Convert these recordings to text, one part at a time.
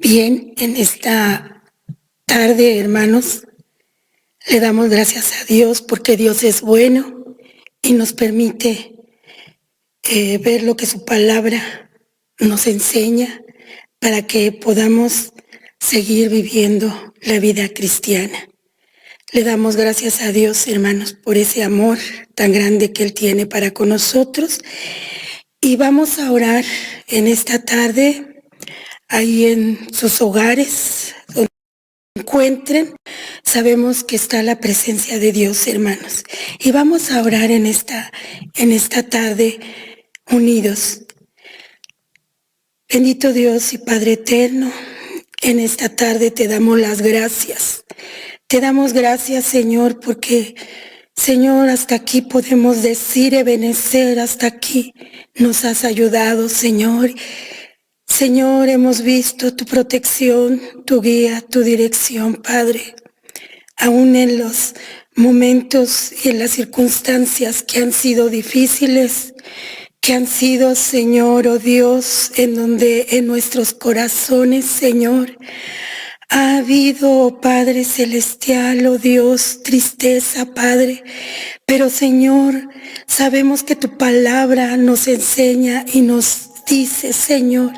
Bien, en esta tarde, hermanos, le damos gracias a Dios porque Dios es bueno y nos permite ver lo que su palabra nos enseña para que podamos seguir viviendo la vida cristiana. Le damos gracias a Dios, hermanos, por ese amor tan grande que Él tiene para con nosotros. Y vamos a orar en esta tarde, ahí en sus hogares, donde se encuentren. Sabemos que está la presencia de Dios, hermanos. Y vamos a orar en esta tarde unidos. Bendito Dios y Padre eterno, en esta tarde te damos las gracias. Te damos gracias, Señor, porque, Señor, hasta aquí podemos decir, Ebenezer, hasta aquí nos has ayudado, Señor. Señor, hemos visto tu protección, tu guía, tu dirección, Padre. Aún en los momentos y en las circunstancias que han sido difíciles, que han sido, Señor, oh Dios, en donde en nuestros corazones, Señor, ha habido, oh Padre Celestial, oh Dios, tristeza, Padre. Pero, Señor, sabemos que tu palabra nos enseña y nos dice, Señor,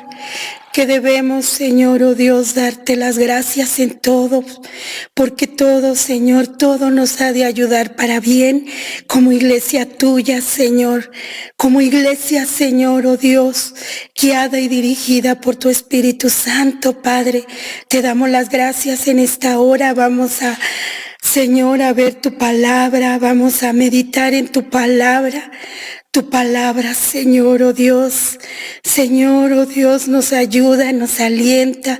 que debemos, Señor, oh Dios, darte las gracias en todo, porque todo, Señor, todo nos ha de ayudar para bien, como iglesia tuya, Señor, como iglesia, Señor, oh Dios, guiada y dirigida por tu Espíritu Santo, Padre. Te damos las gracias en esta hora. Vamos a, Señor, a ver tu palabra, vamos a meditar en tu palabra. Tu palabra, Señor, oh Dios, Señor, oh Dios, nos ayuda, nos alienta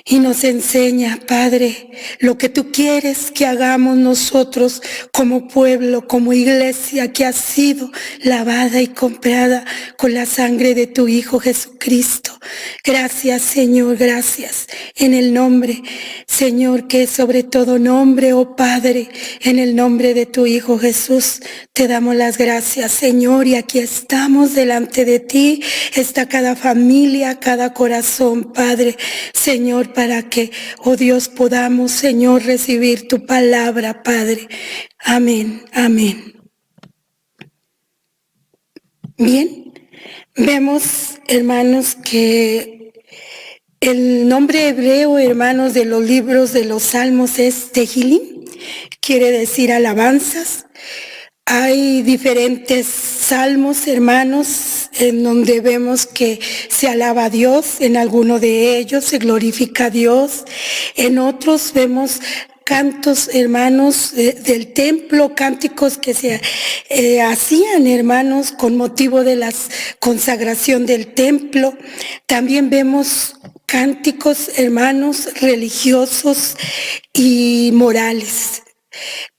y nos enseña, Padre, lo que tú quieres que hagamos nosotros como pueblo, como iglesia que ha sido lavada y comprada con la sangre de tu Hijo Jesucristo. Gracias, Señor, gracias. En el nombre, Señor, que es sobre todo nombre, oh Padre, en el nombre de tu Hijo Jesús, te damos las gracias, Señor, y aquí estamos delante de ti. Está cada familia, cada corazón, Padre, Señor, para que, oh Dios, podamos, Señor, recibir tu palabra, Padre. Amén, amén. Bien, vemos, hermanos, que el nombre hebreo, hermanos, de los libros de los Salmos es Tehilim, quiere decir alabanzas. Hay diferentes salmos, hermanos, en donde vemos que se alaba a Dios, en alguno de ellos se glorifica a Dios, en otros vemos cantos, hermanos, del templo, cánticos que se hacían, hermanos, con motivo de la consagración del templo. También vemos cánticos, hermanos, religiosos y morales.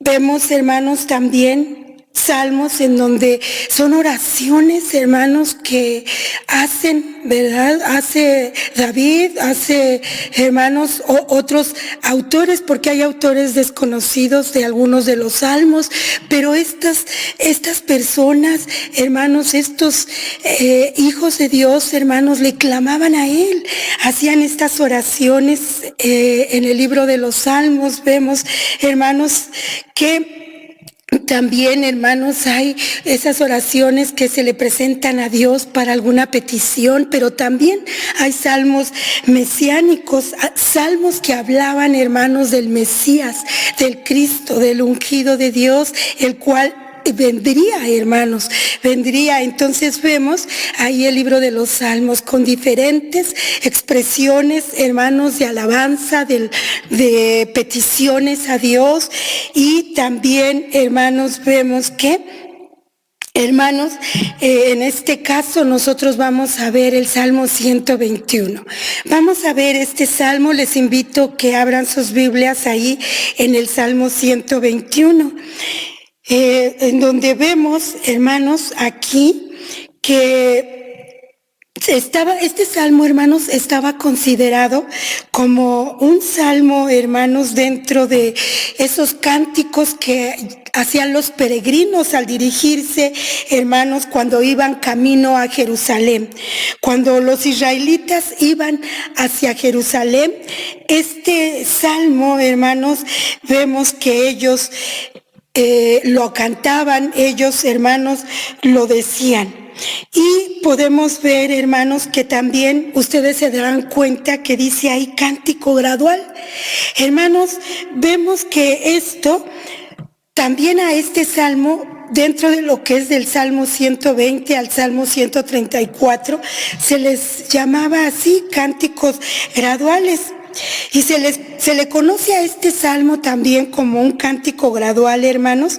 Vemos, hermanos, también salmos en donde son oraciones, hermanos, que hacen, ¿verdad? Hace David, hace, hermanos, otros autores, porque hay autores desconocidos de algunos de los salmos, pero estas personas, hermanos, estos hijos de Dios, hermanos, le clamaban a Él, hacían estas oraciones. En el libro de los Salmos vemos, hermanos, que también, hermanos, hay esas oraciones que se le presentan a Dios para alguna petición, pero también hay salmos mesiánicos, salmos que hablaban, hermanos, del Mesías, del Cristo, del ungido de Dios, el cual vendría, hermanos, vendría. Entonces vemos ahí el libro de los Salmos con diferentes expresiones, hermanos, de alabanza, de peticiones a Dios. Y también, hermanos, vemos que, hermanos, en este caso nosotros vamos a ver el Salmo 121. Vamos a ver este Salmo. Les invito que abran sus Biblias ahí en el Salmo 121. En donde vemos, hermanos, aquí que Este salmo, hermanos, estaba considerado como un salmo, hermanos, dentro de esos cánticos que hacían los peregrinos al dirigirse, hermanos, cuando iban camino a Jerusalén. Cuando los israelitas iban hacia Jerusalén, este salmo, hermanos, vemos que ellos lo cantaban, ellos, hermanos, lo decían. Y podemos ver, hermanos, que también ustedes se darán cuenta que dice ahí cántico gradual. Hermanos, vemos que esto, también a este salmo, dentro de lo que es del Salmo 120 al Salmo 134, se les llamaba así cánticos graduales. Y se le conoce a este salmo también como un cántico gradual, hermanos,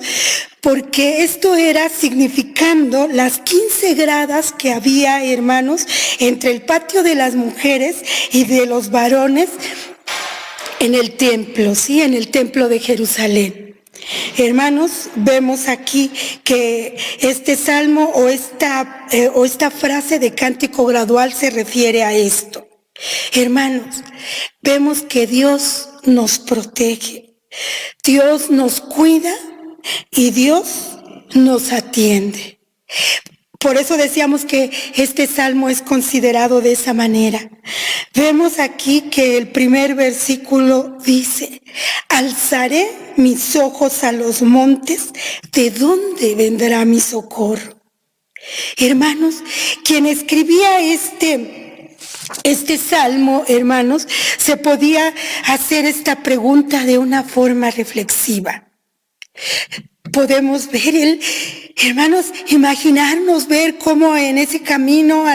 porque esto era significando las 15 gradas que había, hermanos, entre el patio de las mujeres y de los varones en el templo, ¿sí? En el templo de Jerusalén. Hermanos, vemos aquí que este salmo o esta frase de cántico gradual se refiere a esto. Hermanos, vemos que Dios nos protege, Dios nos cuida y Dios nos atiende. Por eso decíamos que este salmo es considerado de esa manera. Vemos aquí que el primer versículo dice: alzaré mis ojos a los montes, ¿de dónde vendrá mi socorro? Hermanos, quien escribía este salmo, hermanos, se podía hacer esta pregunta de una forma reflexiva. Podemos ver hermanos, imaginarnos, ver cómo en ese camino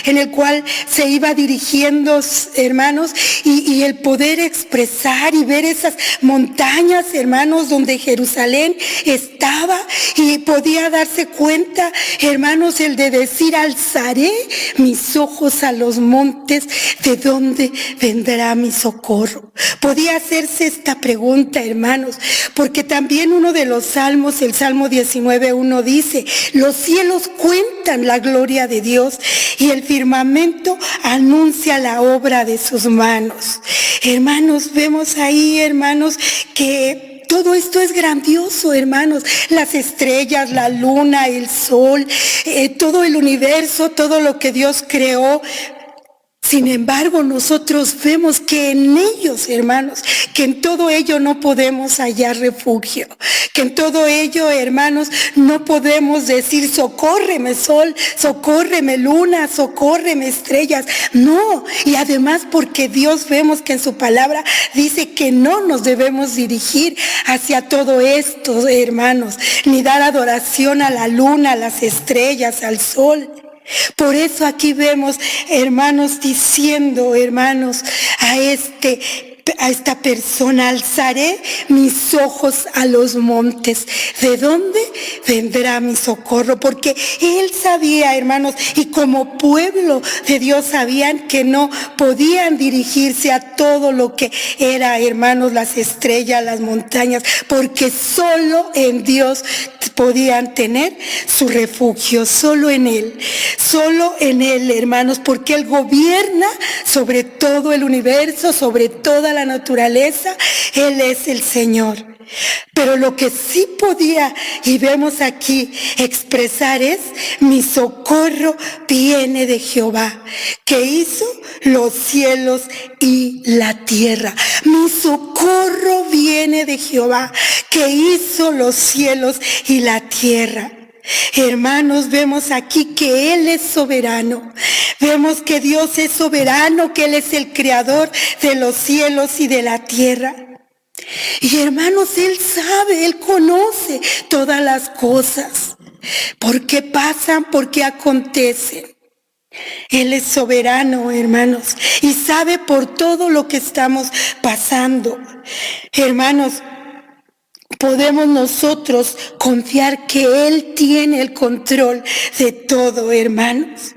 en el cual se iba dirigiendo, hermanos, y el poder expresar y ver esas montañas, hermanos, donde Jerusalén estaba, y podía darse cuenta, hermanos, el de decir: alzaré mis ojos a los montes, ¿de dónde vendrá mi socorro? Podía hacerse esta pregunta, hermanos, porque también uno de los salmos, el Salmo 19:1 dice: los cielos cuentan la gloria de Dios y el firmamento anuncia la obra de sus manos. Hermanos, vemos ahí, hermanos, que todo esto es grandioso, hermanos. Las estrellas, la luna, el sol, todo el universo, todo lo que Dios creó. Sin embargo, nosotros vemos que en ellos, hermanos, que en todo ello no podemos hallar refugio, que en todo ello, hermanos, no podemos decir: socórreme sol, socórreme luna, socórreme estrellas. No, y además porque Dios, vemos que en su palabra dice que no nos debemos dirigir hacia todo esto, hermanos, ni dar adoración a la luna, a las estrellas, al sol. Por eso aquí vemos, hermanos, diciendo, hermanos, a esta persona: alzaré mis ojos a los montes, ¿de dónde vendrá mi socorro? Porque él sabía, hermanos, y como pueblo de Dios sabían que no podían dirigirse a todo lo que era, hermanos, las estrellas, las montañas, porque solo en Dios podían tener su refugio, solo en Él, hermanos, porque Él gobierna sobre todo el universo, sobre toda la naturaleza. Él es el Señor. Pero lo que sí podía, y vemos aquí, expresar es: mi socorro viene de Jehová, que hizo los cielos y la tierra. Mi socorro viene de Jehová, que hizo los cielos y la tierra. Hermanos, vemos aquí que Él es soberano. Vemos que Dios es soberano, que Él es el creador de los cielos y de la tierra. Y hermanos, Él sabe, Él conoce todas las cosas. ¿Por qué pasan? ¿Por qué acontecen? Él es soberano, hermanos, y sabe por todo lo que estamos pasando. Hermanos, podemos nosotros confiar que Él tiene el control de todo, hermanos.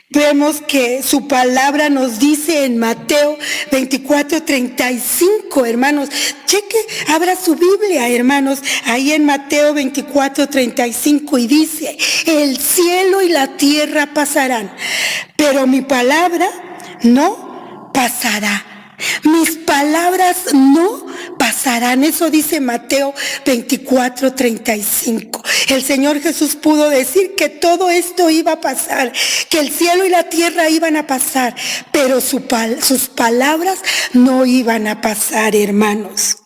Vemos que su palabra nos dice en Mateo 24:35, hermanos. Cheque, abra su Biblia, hermanos, ahí en Mateo 24:35, y dice: el cielo y la tierra pasarán, pero mi palabra no pasará. Mis palabras no pasarán. Eso dice Mateo 24:35. El Señor Jesús pudo decir que todo esto iba a pasar, que el cielo y la tierra iban a pasar, pero sus palabras no iban a pasar, hermanos.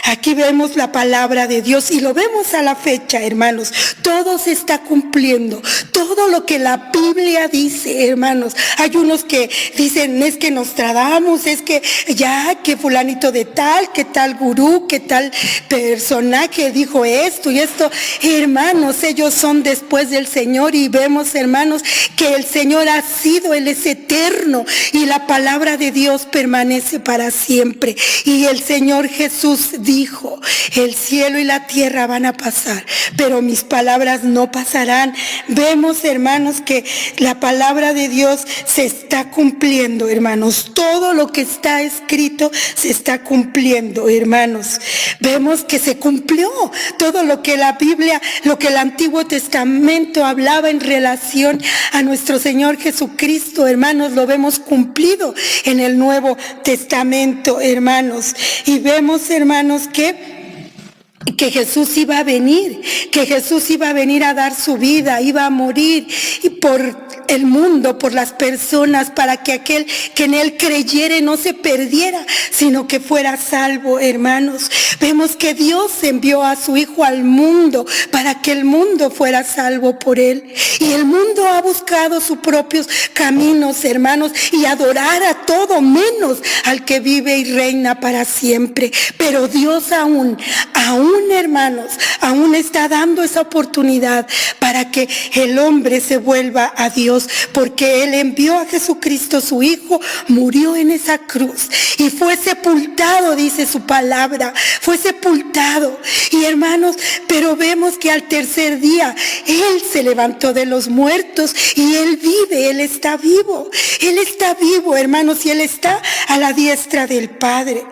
Aquí vemos la palabra de Dios y lo vemos a la fecha, hermanos. Todo se está cumpliendo. Todo lo que la Biblia dice, hermanos. Hay unos que dicen, es que Nostradamus, es que ya, que fulanito de tal, que tal gurú, que tal personaje dijo esto y esto. Hermanos, ellos son después del Señor, y vemos, hermanos, que el Señor ha sido, Él es eterno, y la palabra de Dios permanece para siempre. Y el Señor Jesús dijo: el cielo y la tierra van a pasar, pero mis palabras no pasarán. Vemos, hermanos, que la palabra de Dios se está cumpliendo, hermanos. Todo lo que está escrito se está cumpliendo, hermanos. Vemos que se cumplió todo lo que la Biblia, lo que el Antiguo Testamento hablaba en relación a nuestro Señor Jesucristo, hermanos. Lo vemos cumplido en el Nuevo Testamento, hermanos. Y vemos, hermanos, que Jesús iba a venir, a dar su vida, iba a morir y por el mundo, por las personas, para que aquel que en Él creyere no se perdiera, sino que fuera salvo, hermanos. Vemos que Dios envió a su Hijo al mundo para que el mundo fuera salvo por Él. Y el mundo ha buscado sus propios caminos, hermanos, y adorar a todo menos al que vive y reina para siempre. Pero Dios aún, hermanos, aún está dando esa oportunidad para que el hombre se vuelva a Dios, porque Él envió a Jesucristo, su Hijo, murió en esa cruz y fue sepultado, dice su palabra, fue sepultado. Y hermanos, pero vemos que al tercer día Él se levantó de los muertos y Él vive, Él está vivo, hermanos, y Él está a la diestra del Padre.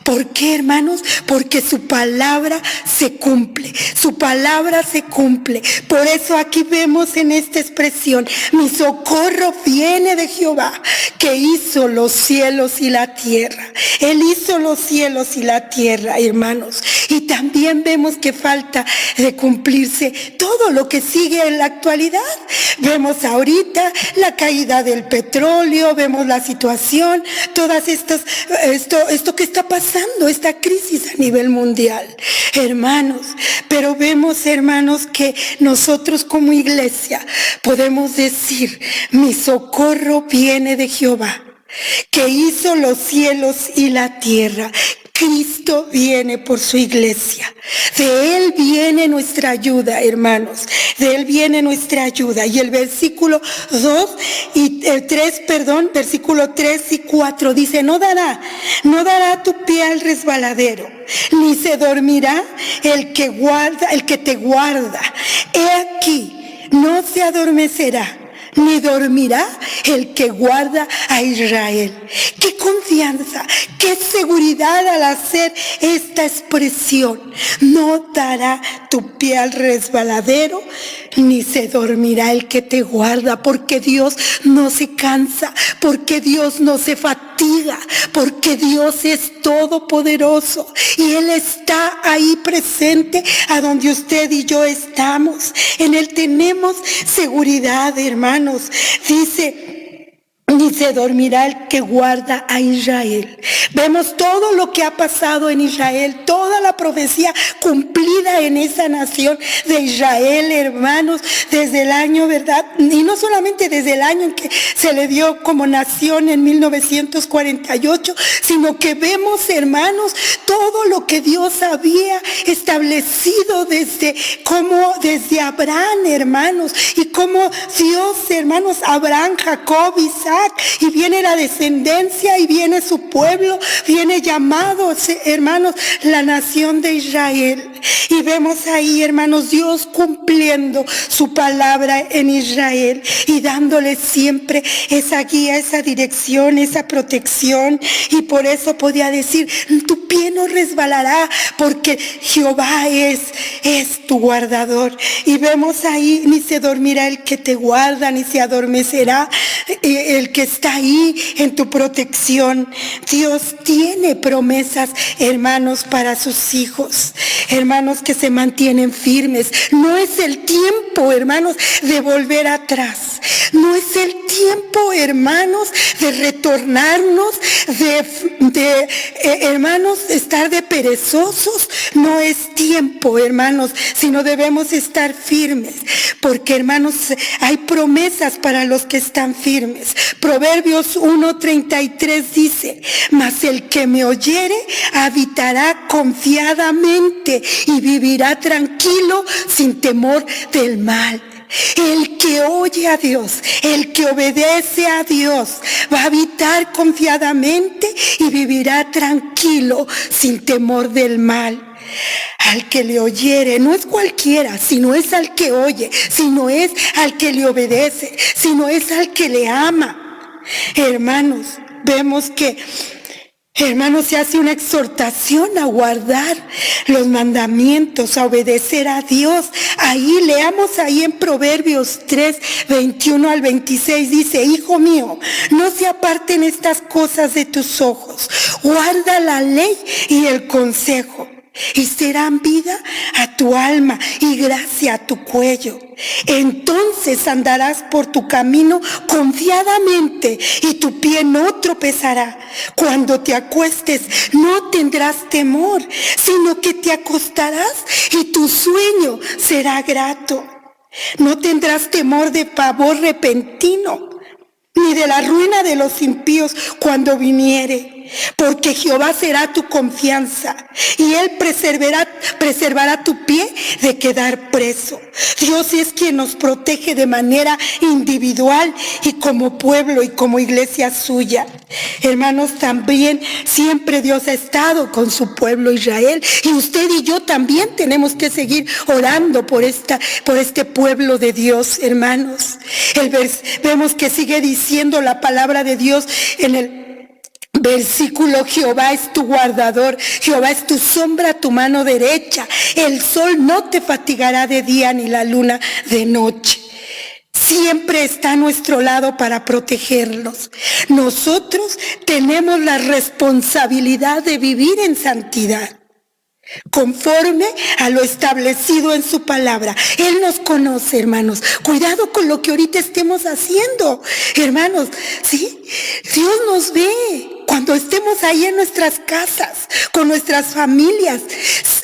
¿Por qué, hermanos? Porque su palabra se cumple, su palabra se cumple. Por eso aquí vemos en esta expresión: mi socorro viene de Jehová, que hizo los cielos y la tierra. Él hizo los cielos y la tierra, hermanos. Y también vemos que falta de cumplirse todo lo que sigue en la actualidad. Vemos ahorita la caída del petróleo, vemos la situación, todas estas, esto que está pasando, esta crisis a nivel mundial, hermanos. Pero vemos, hermanos, que nosotros como iglesia podemos decir: mi socorro viene de Jehová, que hizo los cielos y la tierra. Cristo viene por su iglesia. De Él viene nuestra ayuda, hermanos. De Él viene nuestra ayuda. Y el versículo 3 y 4 dice: no dará tu pie al resbaladero, ni se dormirá el que te guarda. He aquí, no se adormecerá, ni dormirá el que guarda a Israel. Qué confianza, qué seguridad al hacer esta expresión: no dará tu pie al resbaladero, ni se dormirá el que te guarda. Porque Dios no se cansa, porque Dios no se fatiga, porque Dios es todopoderoso y Él está ahí presente a donde usted y yo estamos. En Él tenemos seguridad, hermanos. Dice: ni se dormirá el que guarda a Israel. Vemos todo lo que ha pasado en Israel, toda la profecía cumplida en esa nación de Israel, hermanos, desde el año, ¿verdad? Y no solamente desde el año en que se le dio como nación en 1948, sino que vemos, hermanos, todo lo que Dios había establecido desde Abraham, hermanos, y como Dios, hermanos, Abraham, Jacob, Isaac, y viene la descendencia y viene su pueblo, viene llamado, hermanos, la nación de Israel. Y vemos ahí, hermanos, Dios cumpliendo su palabra en Israel y dándole siempre esa guía, esa dirección, esa protección. Y por eso podía decir, tu pie no resbalará, porque Jehová es tu guardador. Y vemos ahí, ni se dormirá el que te guarda, ni se adormecerá el que está ahí en tu protección. Dios tiene promesas, hermanos, para sus hijos, hermanos, que se mantienen firmes. No es el tiempo, hermanos, de volver atrás. No es el tiempo, hermanos, de retornarnos, hermanos, estar de perezosos. No es tiempo, hermanos, sino debemos estar firmes, porque, hermanos, hay promesas para los que están firmes. Proverbios 1:33 dice, mas el que me oyere habitará confiadamente y vivirá tranquilo sin temor del mal. El que oye a Dios, el que obedece a Dios, va a habitar confiadamente y vivirá tranquilo sin temor del mal. Al que le oyere, no es cualquiera, sino es al que oye, sino es al que le obedece, sino es al que le ama. Hermanos, vemos que, hermanos, se hace una exhortación a guardar los mandamientos, a obedecer a Dios. Ahí, leamos ahí en Proverbios 3:21 al 26, dice, hijo mío, no se aparten estas cosas de tus ojos, guarda la ley y el consejo, y serán vida a tu alma y gracia a tu cuello. Entonces andarás por tu camino confiadamente y tu pie no tropezará. Cuando te acuestes no tendrás temor, sino que te acostarás y tu sueño será grato. No tendrás temor de pavor repentino, ni de la ruina de los impíos cuando viniere. Porque Jehová será tu confianza y Él preservará tu pie de quedar preso. Dios es quien nos protege de manera individual y como pueblo y como iglesia suya. Hermanos, también siempre Dios ha estado con su pueblo Israel, y usted y yo también tenemos que seguir orando por este pueblo de Dios, hermanos. Vemos que sigue diciendo la palabra de Dios en el versículo, Jehová es tu guardador, Jehová es tu sombra, tu mano derecha. El sol no te fatigará de día ni la luna de noche. Siempre está a nuestro lado para protegerlos. Nosotros tenemos la responsabilidad de vivir en santidad, conforme a lo establecido en su palabra. Él nos conoce, hermanos. Cuidado con lo que ahorita estemos haciendo, hermanos. ¿Sí? Dios nos ve cuando estemos ahí en nuestras casas, con nuestras familias.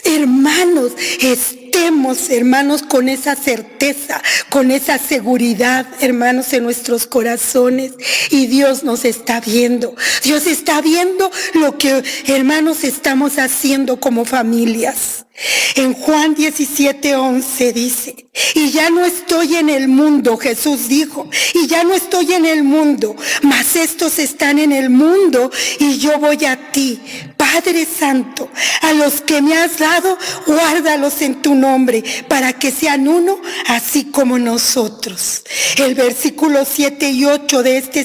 Hermanos, estemos, hermanos, con esa certeza, con esa seguridad, hermanos, en nuestros corazones. Y Dios nos está viendo. Dios está viendo lo que, hermanos, estamos haciendo como familias. En Juan 17:11 dice, y ya no estoy en el mundo, Jesús dijo, y ya no estoy en el mundo, mas estos están en el mundo y yo voy a ti. Padre Santo, a los que me has dado, guárdalos en tu nombre, para que sean uno, así como nosotros. El versículo 7 y 8 de este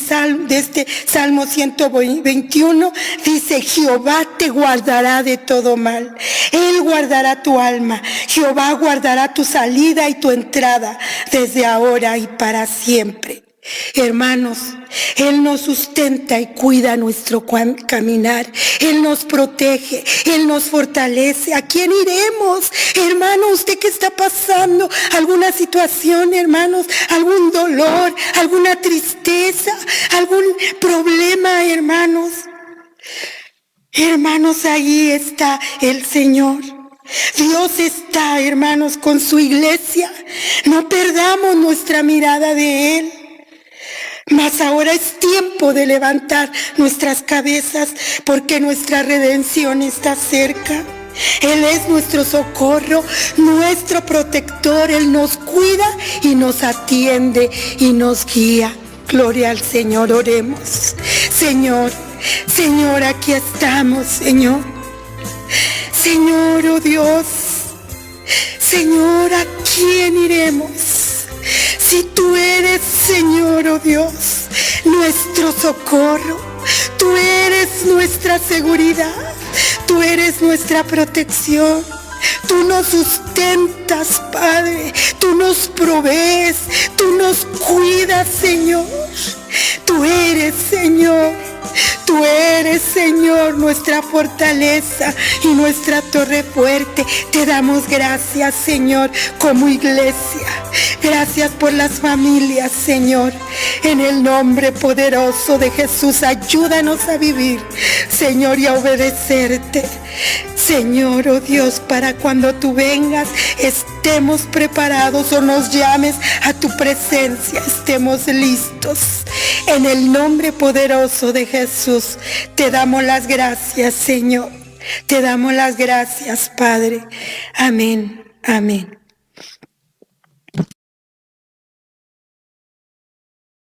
Salmo 121 dice, Jehová te guardará de todo mal. Él guardará tu alma. Jehová guardará tu salida y tu entrada desde ahora y para siempre. Hermanos, Él nos sustenta y cuida nuestro caminar. Él nos protege, Él nos fortalece. ¿A quién iremos? Hermano, ¿usted qué está pasando? ¿Alguna situación, hermanos? ¿Algún dolor? ¿Alguna tristeza? ¿Algún problema, hermanos? Hermanos, ahí está el Señor. Dios está, hermanos, con su iglesia. No perdamos nuestra mirada de Él. Mas ahora es tiempo de levantar nuestras cabezas, porque nuestra redención está cerca. Él es nuestro socorro, nuestro protector. Él nos cuida y nos atiende y nos guía. Gloria al Señor, oremos. Señor, aquí estamos, Señor. Señor, oh Dios, Señor, ¿a quién iremos? Si tú eres, Señor, oh Dios, nuestro socorro, tú eres nuestra seguridad, tú eres nuestra protección. Tú nos sustentas, Padre, tú nos provees, tú nos cuidas, Señor. Tú eres, Señor. Tú eres, Señor, nuestra fortaleza y nuestra torre fuerte. Te damos gracias, Señor, como iglesia. Gracias por las familias, Señor. En el nombre poderoso de Jesús, ayúdanos a vivir, Señor, y a obedecerte. Señor, oh Dios, para cuando tú vengas, estemos preparados o nos llames a tu presencia, estemos listos. En el nombre poderoso de Jesús, te damos las gracias, Señor. Te damos las gracias, Padre. Amén, amén.